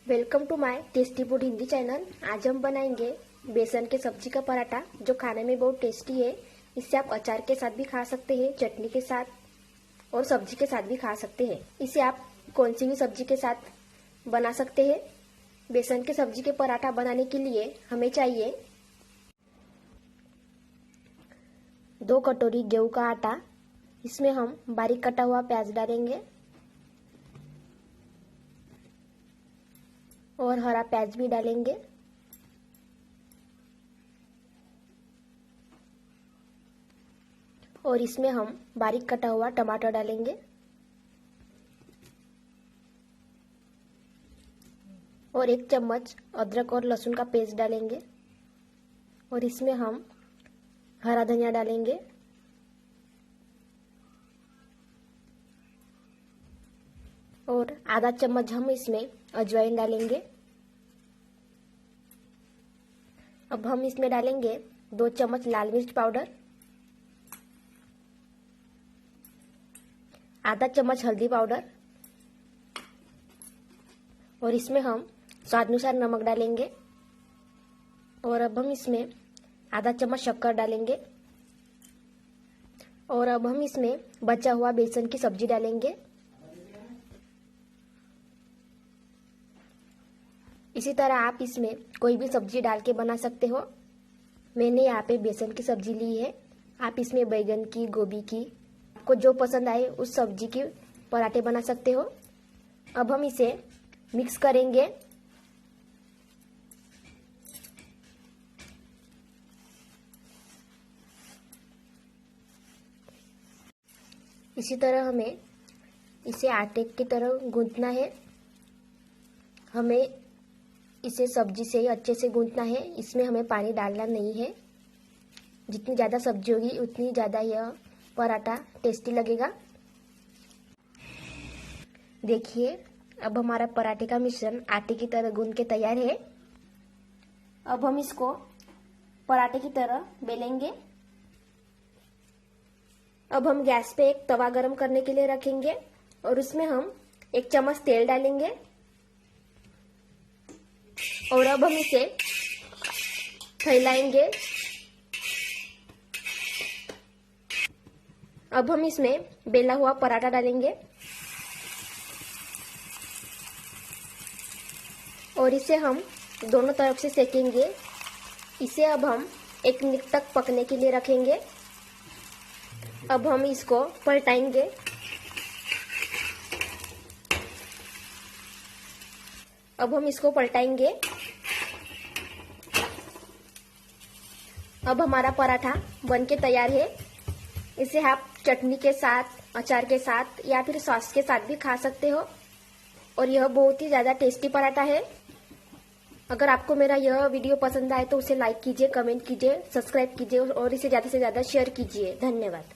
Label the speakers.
Speaker 1: Welcome to my tasty food Hindi channel. आज हम बनाएंगे बेसन के सब्जी का पराठा जो खाने में बहुत टेस्टी है। इसे आप अचार के साथ भी खा सकते हैं, चटनी के साथ और सब्जी के साथ भी खा सकते हैं। इसे आप कौन सी भी सब्जी के साथ बना सकते हैं। बेसन के सब्जी के पराठा बनाने के लिए हमें चाहिए 2 कटोरी गेहूं का आटा। इसमें हम बारीक कटा हुआ प्याज डालेंगे और हरा प्याज भी डालेंगे। और इसमें हम बारीक कटा हुआ टमाटर डालेंगे और 1 चम्मच अदरक और लहसुन का पेस्ट डालेंगे। और इसमें हम हरा धनिया डालेंगे और आधा चम्मच हम इसमें अजवाइन डालेंगे। अब हम इसमें डालेंगे 2 चम्मच लाल मिर्च पाउडर, आधा चम्मच हल्दी पाउडर और इसमें हम स्वाद अनुसार नमक डालेंगे। और अब हम इसमें आधा चम्मच शक्कर डालेंगे और अब हम इसमें बचा हुआ बेसन की सब्जी डालेंगे। इसी तरह आप इसमें कोई भी सब्जी डाल के बना सकते हो। मैंने यहाँ पे बेसन की सब्जी ली है। आप इसमें बैगन की, गोभी की, आपको जो पसंद आए उस सब्जी के पराठे बना सकते हो। अब हम इसे मिक्स करेंगे। इसी तरह हमें इसे आटे की तरह गूंथना है। हमें इसे सब्जी से ही अच्छे से गूंथना है। इसमें हमें पानी डालना नहीं है। जितनी ज़्यादा सब्जी होगी उतनी ज़्यादा यह पराठा टेस्टी लगेगा। देखिए, अब हमारा पराठे का मिश्रण आटे की तरह गूंथ के तैयार है। अब हम इसको पराठे की तरह बेलेंगे। अब हम गैस पे एक तवा गरम करने के लिए रखेंगे और उसमें हम 1 चम्मच तेल डालेंगे। और अब हम इसे फैलाएंगे। अब हम इसमें बेला हुआ पराठा डालेंगे और इसे हम दोनों तरफ से सेकेंगे। इसे अब हम 1 मिनट तक पकने के लिए रखेंगे। अब हम इसको पलटाएंगे। अब हम इसको पलटाएंगे। अब हमारा पराठा बनके तैयार है। इसे आप चटनी के साथ, अचार के साथ या फिर सॉस के साथ भी खा सकते हो और यह बहुत ही ज़्यादा टेस्टी पराठा है। अगर आपको मेरा यह वीडियो पसंद आए तो उसे लाइक कीजिए, कमेंट कीजिए, सब्सक्राइब कीजिए और इसे ज़्यादा से ज़्यादा शेयर कीजिए। धन्यवाद।